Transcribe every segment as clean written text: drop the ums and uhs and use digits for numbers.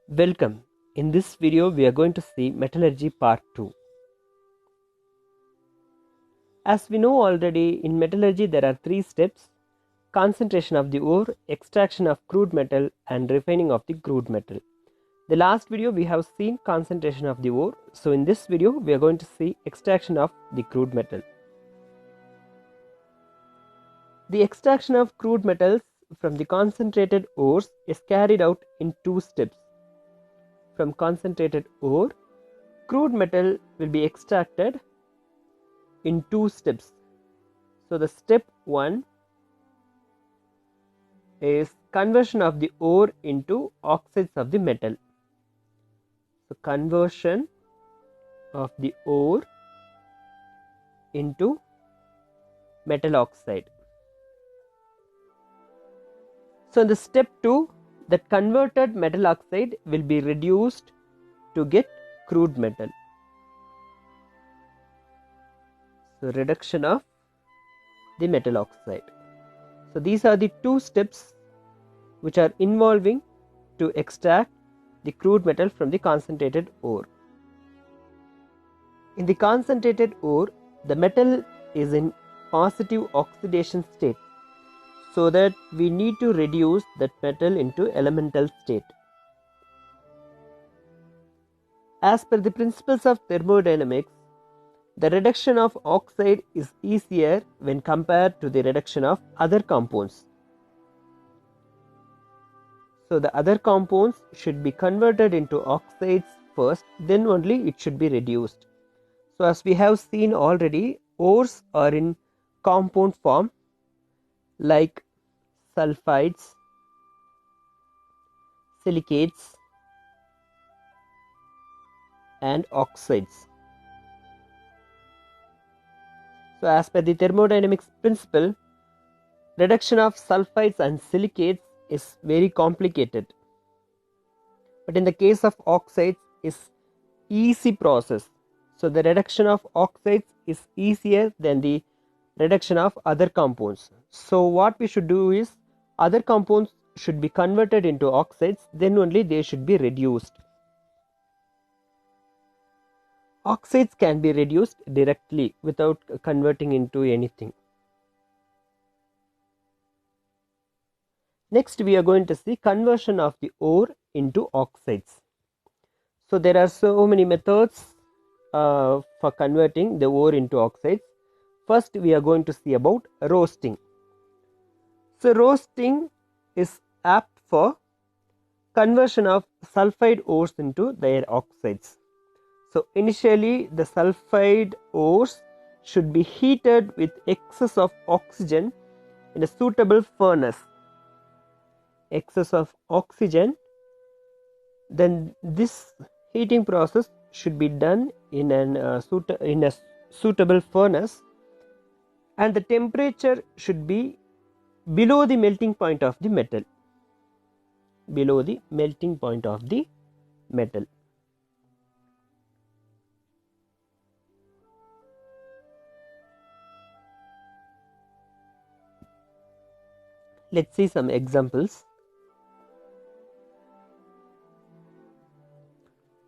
Welcome. In this video we are going to see metallurgy part 2. As we know already, in metallurgy there are 3 steps: concentration of the ore, extraction of crude metal and refining of the crude metal. The last video we have seen concentration of the ore, so in this video we are going to see extraction of the crude metal. The extraction of crude metals from the concentrated ores is carried out in 2 steps. From concentrated ore, crude metal will be extracted in 2 steps. So the step 1 is conversion of the ore into oxides of the metal. So conversion of the ore into metal oxide. So in the step 2, that converted metal oxide will be reduced to get crude metal. So reduction of the metal oxide. So these are the 2 steps which are involving to extract the crude metal from the concentrated ore. In the concentrated ore, the metal is in positive oxidation state, so that we need to reduce that metal into elemental state. As per the principles of thermodynamics, the reduction of oxide is easier when compared to the reduction of other compounds. So the other compounds should be converted into oxides first, then only it should be reduced. So as we have seen already, ores are in compound form like sulfides, silicates and oxides. So as per the thermodynamics principle, reduction of sulfides and silicates is very complicated. But in the case of oxides is easy process. So the reduction of oxides is easier than the reduction of other compounds. So what we should do is, other compounds should be converted into oxides, then only they should be reduced. Oxides can be reduced directly without converting into anything. Next we are going to see conversion of the ore into oxides. So there are so many methods for converting the ore into oxides. First we are going to see about roasting. So roasting is apt for conversion of sulfide ores into their oxides. So initially the sulfide ores should be heated with excess of oxygen in a suitable furnace. Excess of oxygen, then this heating process should be done in a suitable furnace, and the temperature should be below the melting point of the metal. Below the melting point of the metal. Let's see some examples.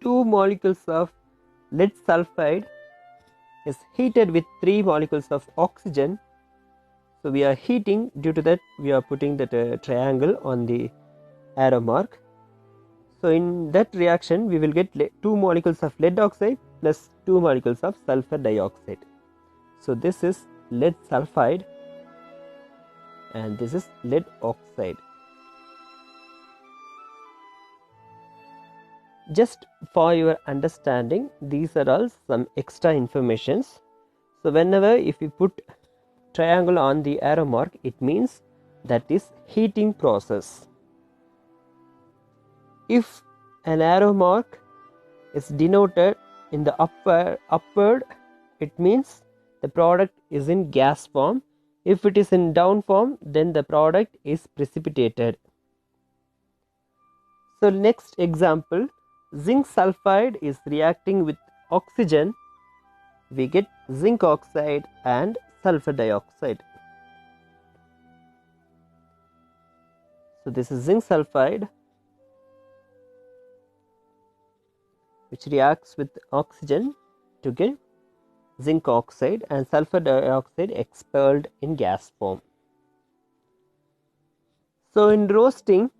2 molecules of lead sulfide is heated with 3 molecules of oxygen. So we are heating, due to that we are putting that triangle on the arrow mark. So in that reaction we will get 2 molecules of lead oxide plus 2 molecules of sulfur dioxide. So this is lead sulfide and this is lead oxide. Just for your understanding, these are all some extra informations. So whenever if you put triangle on the arrow mark, it means that is heating process. If an arrow mark is denoted in the upward, it means the product is in gas form. If it is in down form, then the product is precipitated. So next example, zinc sulfide is reacting with oxygen, we get zinc oxide and sulfur dioxide. So this is zinc sulfide which reacts with oxygen to get zinc oxide, and sulfur dioxide expelled in gas form. So in roasting,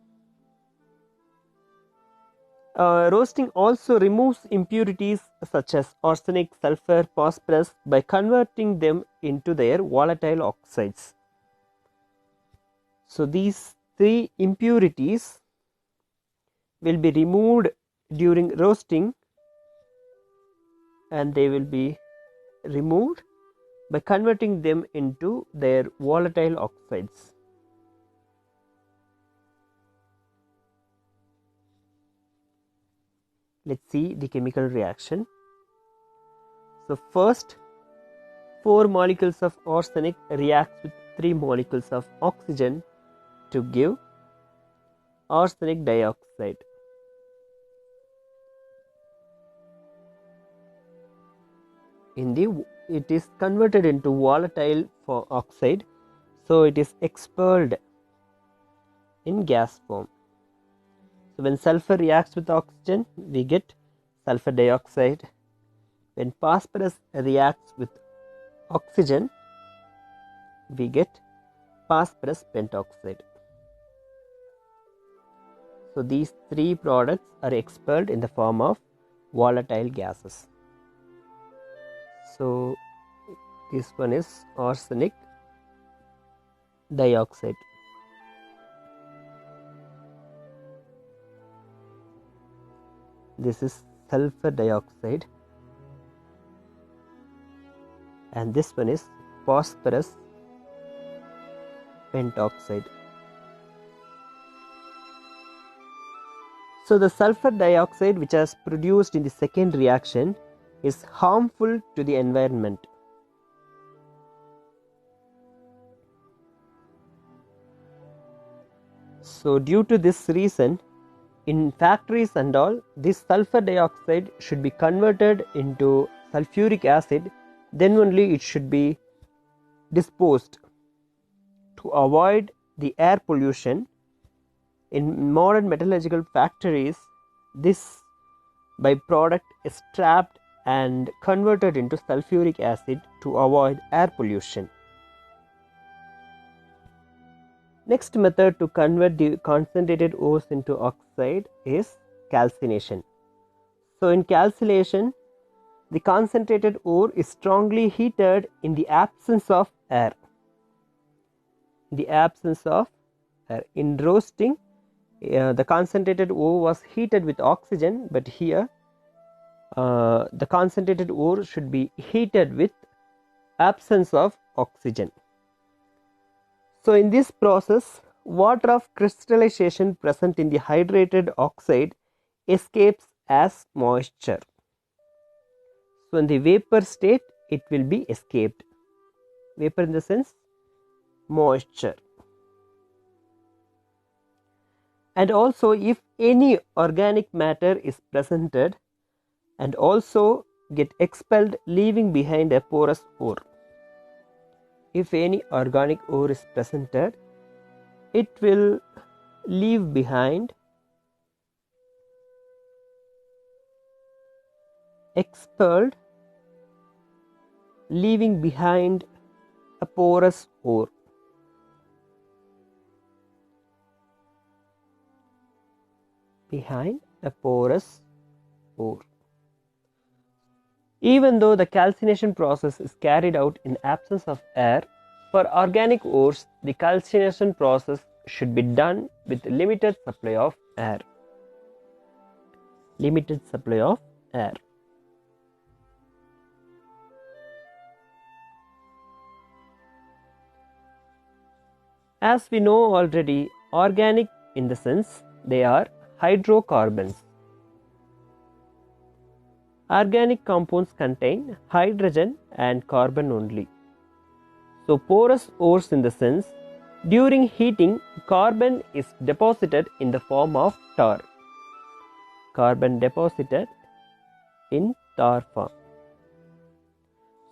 roasting also removes impurities such as arsenic, sulfur, phosphorus by converting them into their volatile oxides. So these three impurities will be removed during roasting, and they will be removed by converting them into their volatile oxides. Let's see the chemical reaction. So first, 4 molecules of arsenic reacts with 3 molecules of oxygen to give arsenic dioxide. It is converted into volatile for oxide, so it is expelled in gas form. So when sulfur reacts with oxygen, we get sulfur dioxide. When phosphorus reacts with oxygen, we get phosphorus pentoxide. So these 3 products are expelled in the form of volatile gases. So this one is arsenic dioxide. This is sulfur dioxide, and this one is phosphorus pentoxide. So the sulfur dioxide which is produced in the second reaction is harmful to the environment. So due to this reason, in factories and all, this sulfur dioxide should be converted into sulfuric acid, then only it should be disposed to avoid the air pollution. In modern metallurgical factories, this byproduct is trapped and converted into sulfuric acid to avoid air pollution. Next method to convert the concentrated ores into oxide is calcination. So in calcination, the concentrated ore is strongly heated in the absence of air. In roasting, the concentrated ore was heated with oxygen, but here the concentrated ore should be heated with absence of oxygen. So in this process, water of crystallization present in the hydrated oxide escapes as moisture. So in the vapor state, it will be escaped. Vapor in the sense moisture. And also, if any organic matter is presented and also get expelled, leaving behind a porous ore. If any organic ore is presented, it will leave behind expelled, leaving behind a porous ore. Behind a porous ore. Even though the calcination process is carried out in absence of air, for organic ores, the calcination process should be done with limited supply of air. Limited supply of air. As we know already, organic in the sense they are hydrocarbons. Organic compounds contain hydrogen and carbon only. So porous ores in the sense, during heating, carbon is deposited in the form of tar. Carbon deposited in tar form.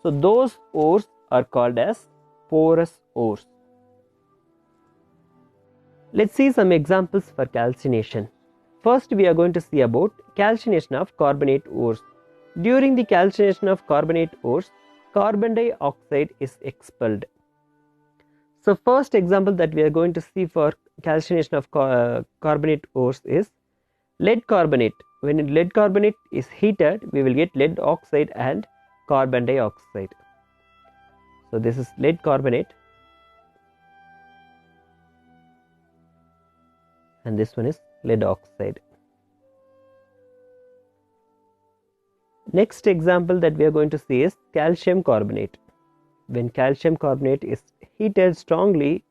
So those ores are called as porous ores. Let's see some examples for calcination. first we are going to see about calcination of carbonate ores. During the calcination of carbonate ores, carbon dioxide is expelled. So first example that we are going to see for calcination of carbonate ores is lead carbonate. When lead carbonate is heated, we will get lead oxide and carbon dioxide. So this is lead carbonate, and this one is lead oxide. Next example that we are going to see is calcium carbonate. When calcium carbonate is heated strongly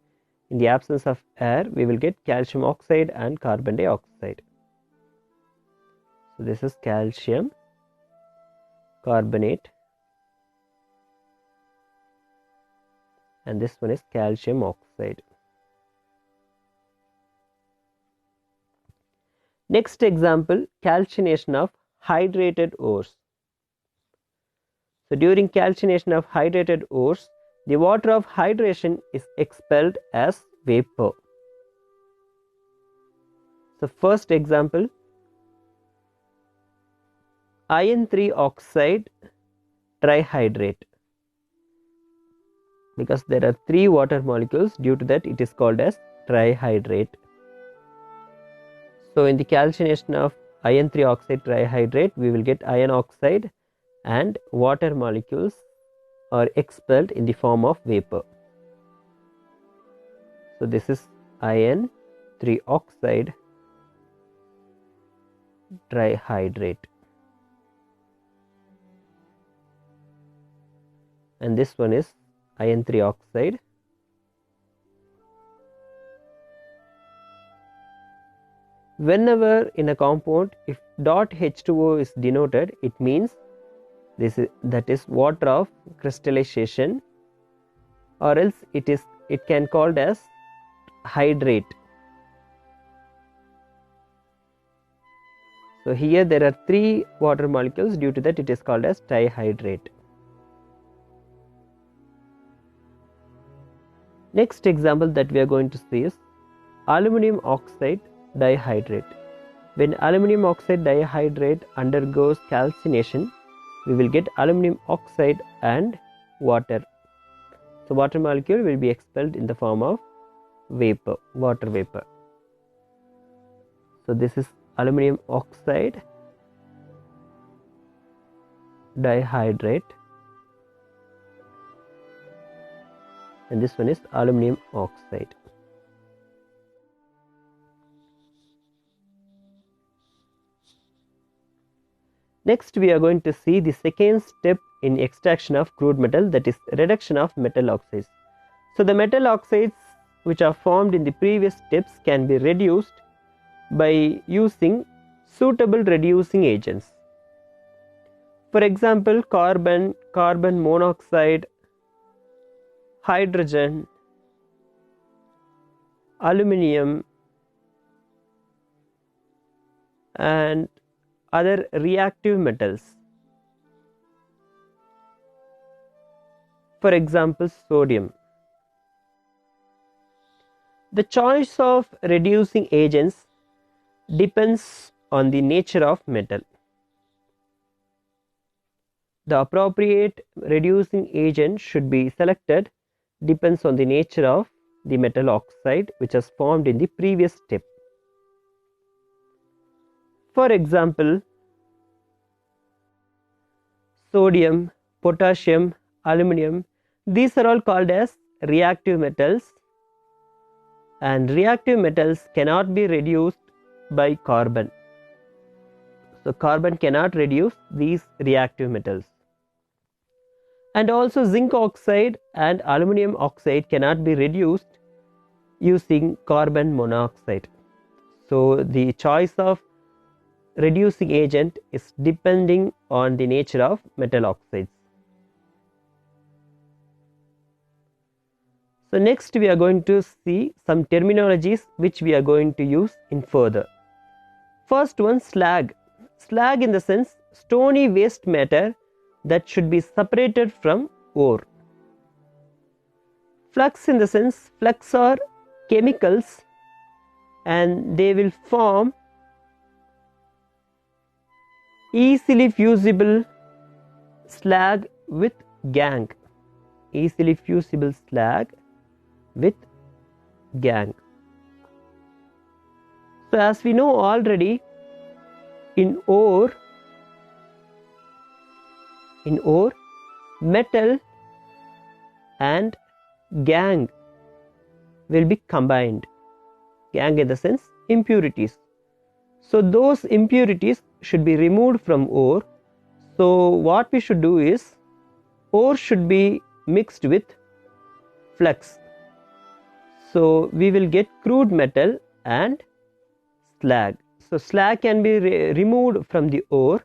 in the absence of air, we will get calcium oxide and carbon dioxide. So this is calcium carbonate, and this one is calcium oxide. Next example, calcination of hydrated ores. So during calcination of hydrated ores, the water of hydration is expelled as vapor. So first example, iron 3 oxide trihydrate. Because there are 3 water molecules, due to that it is called as trihydrate. So in the calcination of iron 3 oxide trihydrate, we will get iron oxide and water molecules are expelled in the form of vapor. So this is iron 3 oxide trihydrate, and this one is iron 3 oxide. Whenever in a compound, if dot H2O is denoted, it means that is water of crystallization, or else it can called as hydrate. So here there are 3 water molecules, due to that it is called as trihydrate. Next example that we are going to see is aluminum oxide dihydrate. When aluminum oxide dihydrate undergoes calcination, we will get aluminum oxide and water. So water molecule will be expelled in the form of vapor, water vapor. So this is aluminum oxide dihydrate, and this one is aluminum oxide. Next we are going to see the second step in extraction of crude metal, that is reduction of metal oxides. So the metal oxides which are formed in the previous steps can be reduced by using suitable reducing agents. For example, carbon monoxide, hydrogen, aluminium, and other reactive metals. For example, sodium. The choice of reducing agents depends on the nature of metal. The appropriate reducing agent should be selected depends on the nature of the metal oxide which is formed in the previous step. For example, sodium, potassium, aluminium, these are all called as reactive metals, and reactive metals cannot be reduced by carbon. So carbon cannot reduce these reactive metals. And also zinc oxide and aluminium oxide cannot be reduced using carbon monoxide. So the choice of reducing agent is depending on the nature of metal oxides. So next we are going to see some terminologies which we are going to use in further. First one, slag. Slag in the sense stony waste matter that should be separated from ore. Flux in the sense flux are chemicals and they will form easily fusible slag with gangue. Easily fusible slag with gangue. So as we know already, in ore, metal and gangue will be combined. Gangue in the sense impurities. So those impurities should be removed from ore. So what we should do is, ore should be mixed with flux. So we will get crude metal and slag. So slag can be removed from the ore.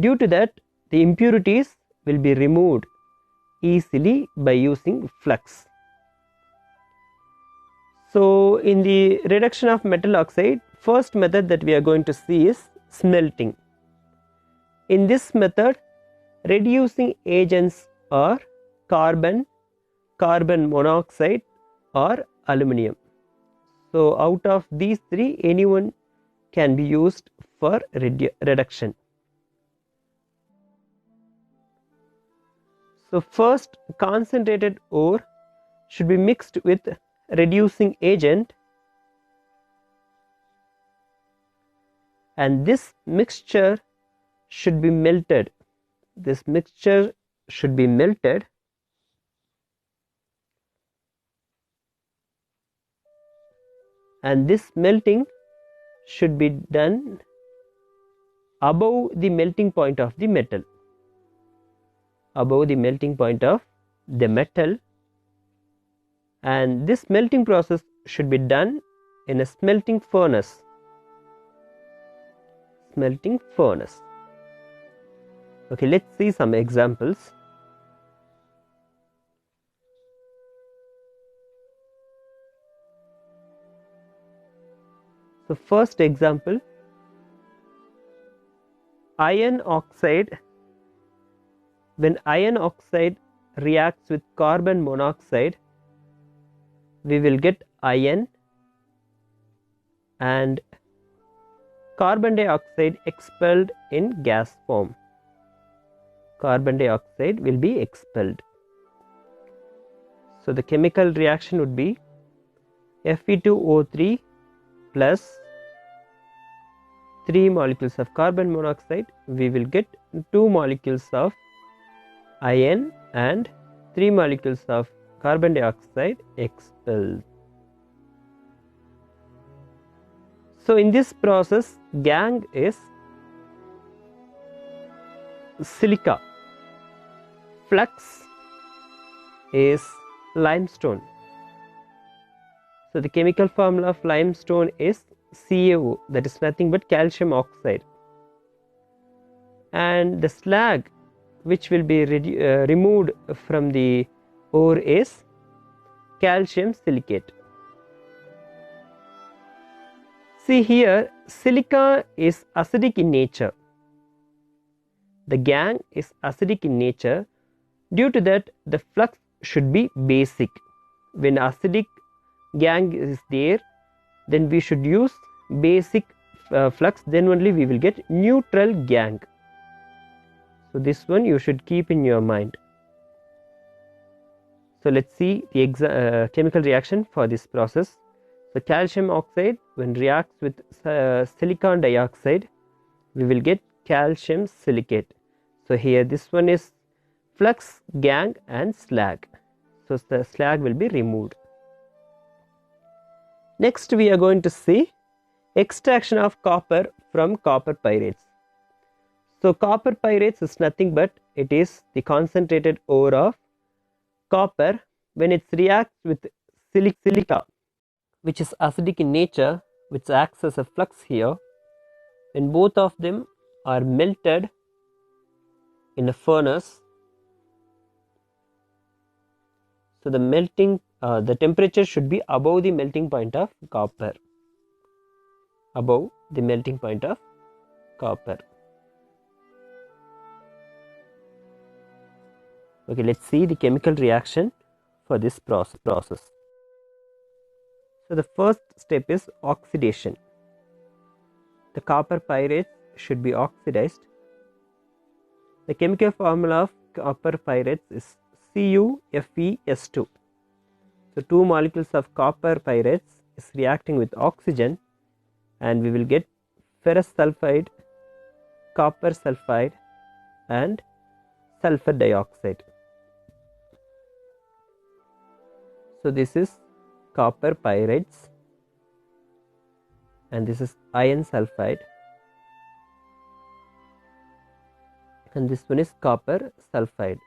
Due to that, the impurities will be removed easily by using flux. So in the reduction of metal oxide, first method that we are going to see is smelting. In this method, reducing agents are carbon, carbon monoxide or aluminum. So out of these three, anyone can be used for reduction. So first, concentrated ore should be mixed with reducing agent, and this mixture should be melted. This mixture should be melted, and this melting should be done above the melting point of the metal. Above the melting point of the metal, and this melting process should be done in a smelting furnace. Smelting furnace. Okay, let's see some examples. So first example, iron oxide. When iron oxide reacts with carbon monoxide, we will get iron and carbon dioxide expelled in gas form. Carbon dioxide will be expelled. So the chemical reaction would be Fe2O3 plus 3 molecules of carbon monoxide. We will get 2 molecules of iron and 3 molecules of carbon dioxide expelled. So in this process, gangue is silica, flux is limestone. So the chemical formula of limestone is CaO, that is nothing but calcium oxide, and the slag which will be removed from the ore is calcium silicate. See here, silica is acidic in nature. The gangue is acidic in nature. Due to that, the flux should be basic. When acidic gangue is there, then we should use basic flux, then only we will get neutral gangue. So this one you should keep in your mind. So let's see the chemical reaction for this process. So calcium oxide, when reacts with silicon dioxide, we will get calcium silicate. So here this one is flux, gangue and slag. So the slag will be removed. Next we are going to see extraction of copper from copper pyrites. So copper pyrites is nothing but it is the concentrated ore of copper. When it reacts with silica, which is acidic in nature, which acts as a flux here, when both of them are melted in a furnace, so the melting the temperature should be above the melting point of copper. Above the melting point of copper. Okay, let's see the chemical reaction for this process. So the first step is oxidation. The copper pyrites should be oxidized. The chemical formula of copper pyrites is CuFeS2. So 2 molecules of copper pyrites is reacting with oxygen, and we will get ferrous sulfide, copper sulfide, and sulfur dioxide. So this is copper pyrites, and this is iron sulfide, and this one is copper sulfide.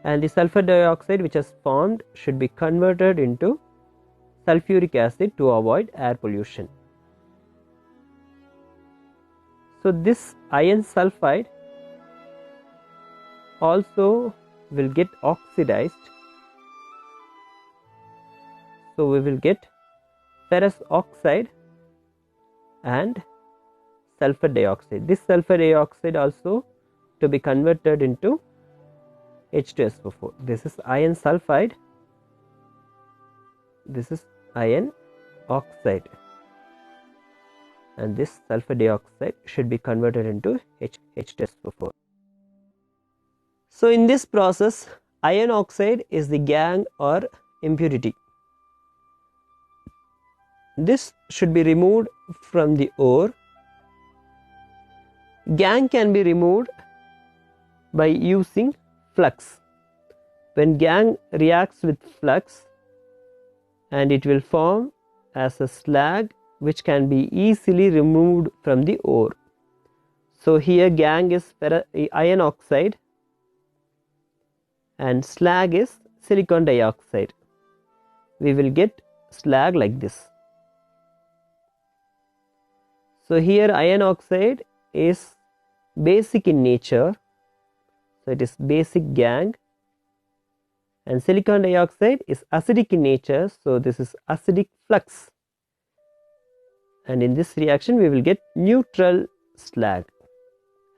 And the sulfur dioxide which has formed should be converted into sulfuric acid to avoid air pollution. So this iron sulfide also will get oxidized. So we will get ferrous oxide and sulfur dioxide. This sulfur dioxide also to be converted into H2SO4. This is iron sulfide, this is iron oxide, and this sulfur dioxide should be converted into H2SO4. So in this process, iron oxide is the gangue or impurity. This should be removed from the ore. Gangue can be removed by using flux. When gangue reacts with flux, and it will form as a slag which can be easily removed from the ore. So here gangue is iron oxide and slag is silicon dioxide. We will get slag like this. So here iron oxide is basic in nature, so it is basic gangue, and silicon dioxide is acidic in nature, so this is acidic flux, and in this reaction we will get neutral slag,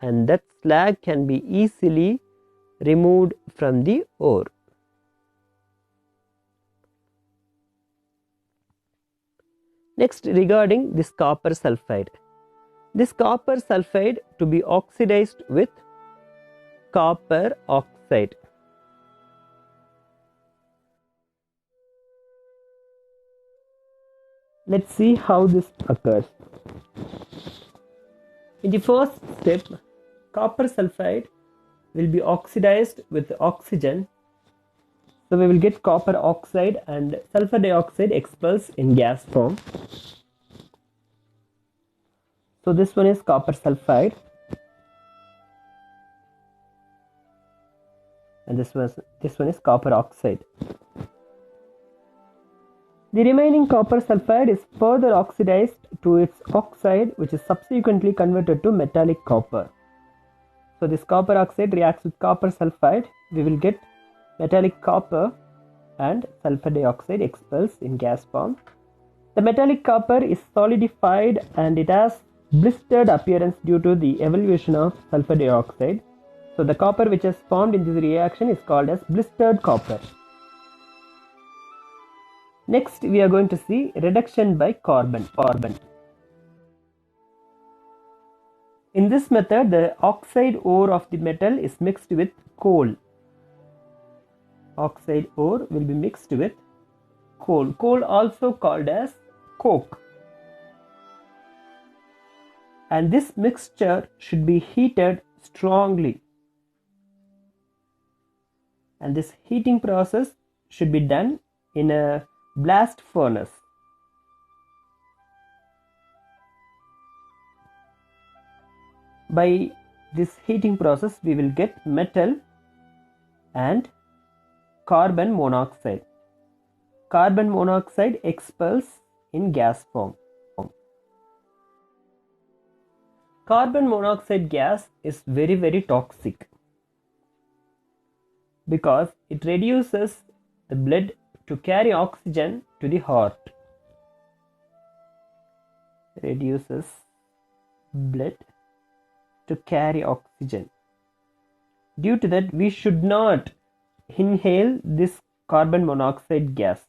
and that slag can be easily removed from the ore. Next, regarding this copper sulfide. This copper sulfide to be oxidized with copper oxide. Let's see how this occurs. In the first step, copper sulfide will be oxidized with oxygen. So we will get copper oxide and sulfur dioxide expels in gas form. So this one is copper sulfide, and this one is copper oxide. The remaining copper sulfide is further oxidized to its oxide, which is subsequently converted to metallic copper. So this copper oxide reacts with copper sulfide. We will get metallic copper, and sulfur dioxide expels in gas form. The metallic copper is solidified and it has blistered appearance due to the evolution of sulfur dioxide. So the copper which is formed in this reaction is called as blistered copper. Next, we are going to see reduction by carbon. In this method, the oxide ore of the metal is mixed with coal. Oxide ore will be mixed with coal. Coal also called as coke. And this mixture should be heated strongly. And this heating process should be done in a blast furnace. By this heating process, we will get metal and carbon monoxide. Carbon monoxide expels in gas form. Carbon monoxide gas is very toxic because it reduces the blood to carry oxygen to the heart. Reduces blood to carry oxygen. Due to that, we should not inhale this carbon monoxide gas.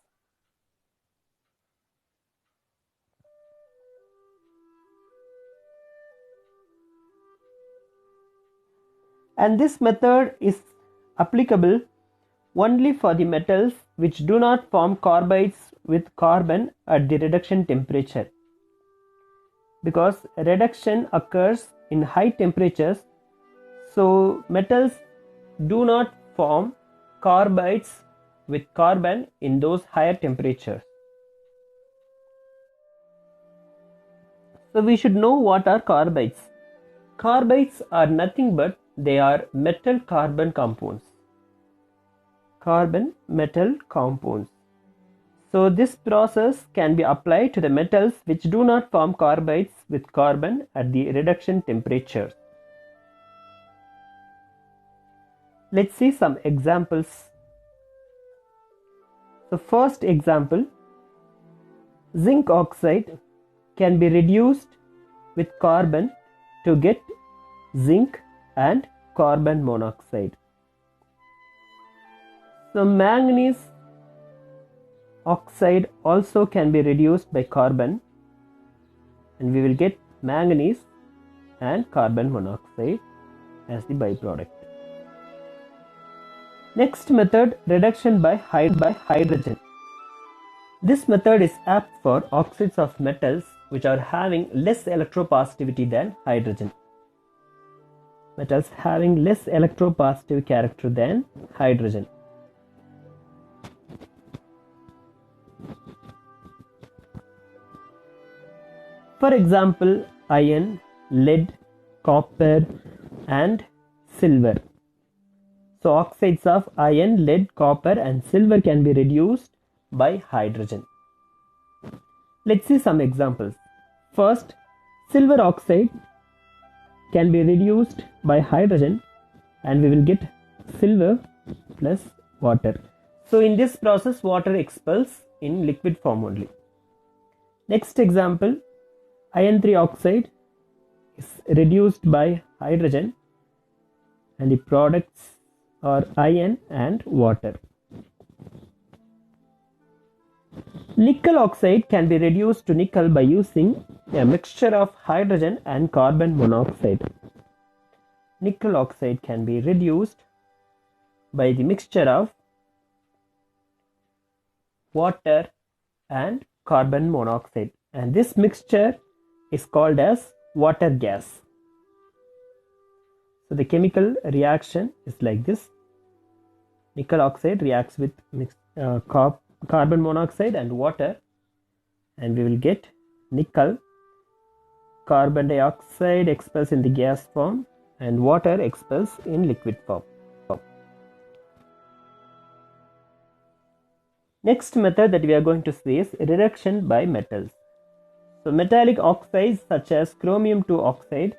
And this method is applicable only for the metals which do not form carbides with carbon at the reduction temperature, because reduction occurs in high temperatures, so metals do not form carbides with carbon in those higher temperatures. So we should know what are carbides. Carbides are nothing but they are metal carbon compounds. Carbon metal compounds. So this process can be applied to the metals which do not form carbides with carbon at the reduction temperature. Let's see some examples. So first example, zinc oxide can be reduced with carbon to get zinc and carbon monoxide. So manganese oxide also can be reduced by carbon, and we will get manganese and carbon monoxide as the byproduct. Next method, reduction by hydrogen. This method is apt for oxides of metals which are having less electropositivity than hydrogen. Metals having less electropositive character than hydrogen. For example, iron, lead, copper and silver. So oxides of iron, lead, copper and silver can be reduced by hydrogen. Let's see some examples. First, silver oxide can be reduced by hydrogen and we will get silver plus water. So in this process, water expels in liquid form only. Next example, iron 3 oxide is reduced by hydrogen and the products are iron and water. Nickel oxide can be reduced to nickel by using a mixture of hydrogen and carbon monoxide. Nickel oxide can be reduced by the mixture of water and carbon monoxide, and this mixture is called as water gas. So the chemical reaction is like this. Nickel oxide reacts with carbon monoxide and water, and we will get nickel. Carbon dioxide expels in the gas form and water expels in liquid form. Next method that we are going to see is reduction by metals. So metallic oxides such as chromium 2 oxide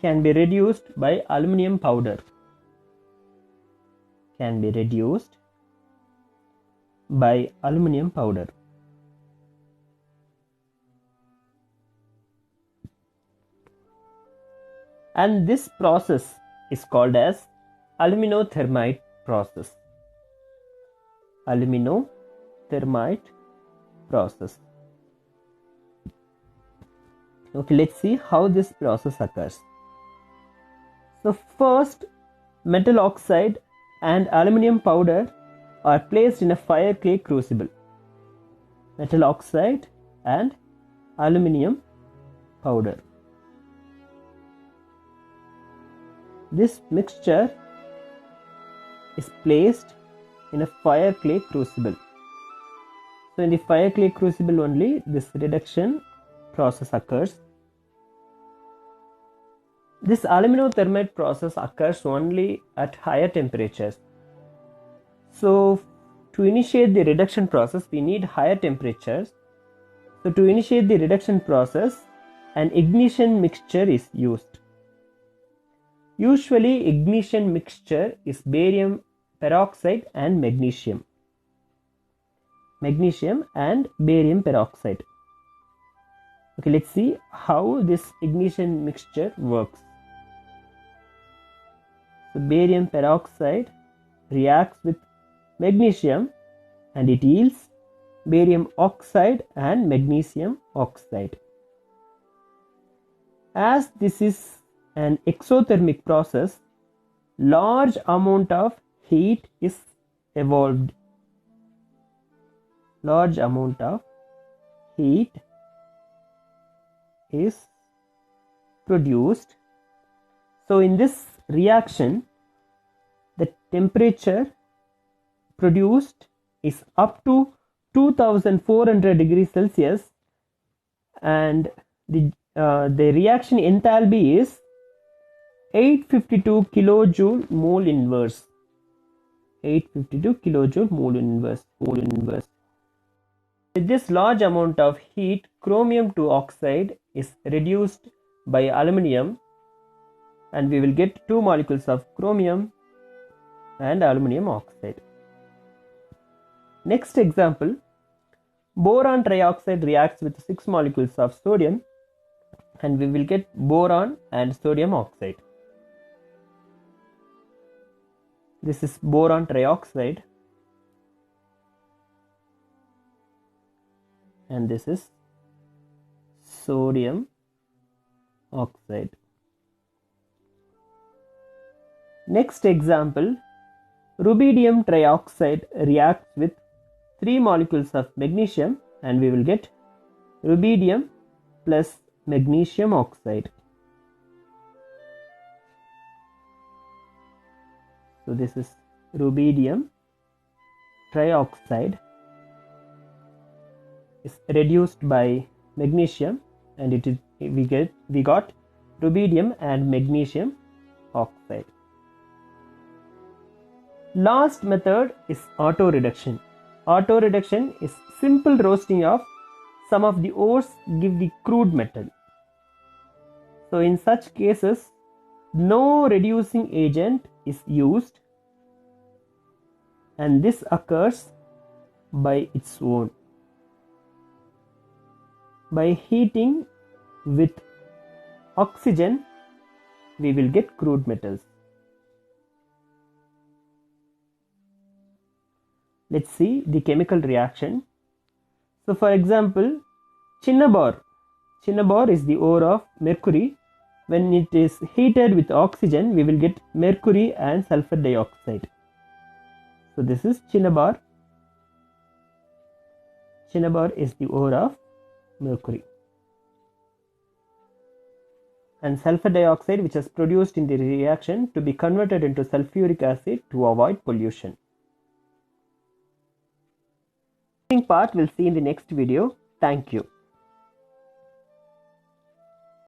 can be reduced by aluminum powder. Can be reduced by aluminum powder. And this process is called as aluminothermite process. Aluminothermite process. Okay, let's see how this process occurs. So first, metal oxide and aluminum powder are placed in a fire clay crucible. Metal oxide and aluminum powder. This mixture is placed in a fire clay crucible. So in the fire clay crucible only this reduction process occurs. This aluminothermite process occurs only at higher temperatures. So to initiate the reduction process, we need higher temperatures. So to initiate the reduction process, an ignition mixture is used. Usually ignition mixture is barium peroxide and magnesium. Magnesium and barium peroxide. Okay, let's see how this ignition mixture works. So barium peroxide reacts with magnesium and it yields barium oxide and magnesium oxide. As this is an exothermic process, large amount of heat is evolved. Large amount of heat is produced. So in this reaction, the temperature produced is up to 2400 degrees Celsius, and the reaction enthalpy is 852 kilojoule mole inverse. 852 kilojoule mole inverse. With this large amount of heat, chromium 2 oxide is reduced by aluminium, and we will get 2 molecules of chromium and aluminium oxide. Next example, boron trioxide reacts with 6 molecules of sodium, and we will get boron and sodium oxide. This is boron trioxide, and this is sodium oxide. Next example, rubidium trioxide reacts with 3 molecules of magnesium, and we will get rubidium plus magnesium oxide. So this is rubidium trioxide is reduced by magnesium, and we got rubidium and magnesium oxide. Last method is auto reduction. Auto reduction is simple roasting of some of the ores give the crude metal. So in such cases, no reducing agent is used, and this occurs by its own. By heating with oxygen, we will get crude metals. Let's see the chemical reaction. So for example, cinnabar is the ore of mercury. When it is heated with oxygen, we will get mercury and sulfur dioxide. So this is cinnabar. Cinnabar is the ore of mercury. And sulfur dioxide, which is produced in the reaction to be converted into sulfuric acid to avoid pollution. Part we'll see in the next video. Thank you.